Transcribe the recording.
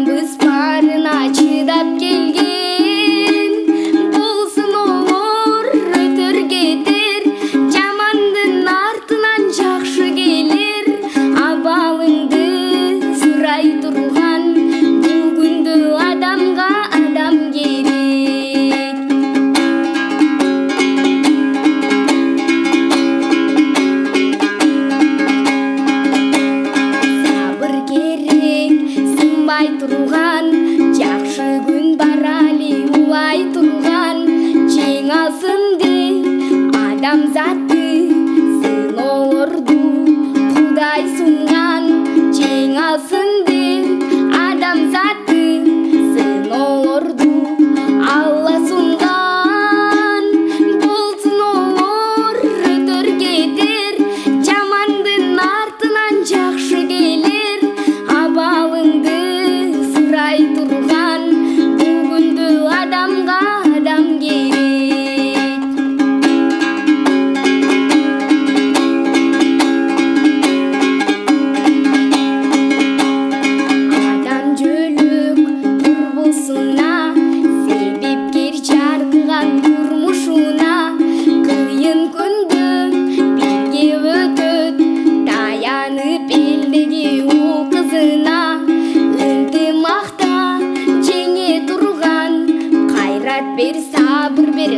Адамбыз барына чыдап келген, болсын олар өтір кетер, жамандын артынан жакшы келер. Абалыңды сұрай тұрған, бүгінді адамға адам керек. Сабыр керек, сынбай тұрған, жақшы күн бар али улай тұрған. Жеңалсын деп адамзатты, сыноолорду Кудай сунған. Жеңалсын деп адамзатты, сыноолорду Алла сунған. Болсын олар өтөр кетер, жамандын артынан жакшы келер. Абалыңды сұрай тұрған, бүгінді адамға адам керек. Адам жөлүк турбусуна, себепкер жаркыган турмушуна. Кыйын күндө бирге өтөт, таянып элдеги ул кызына. Ынтымакта жеңе турган, кайрат бер, сабыр бер.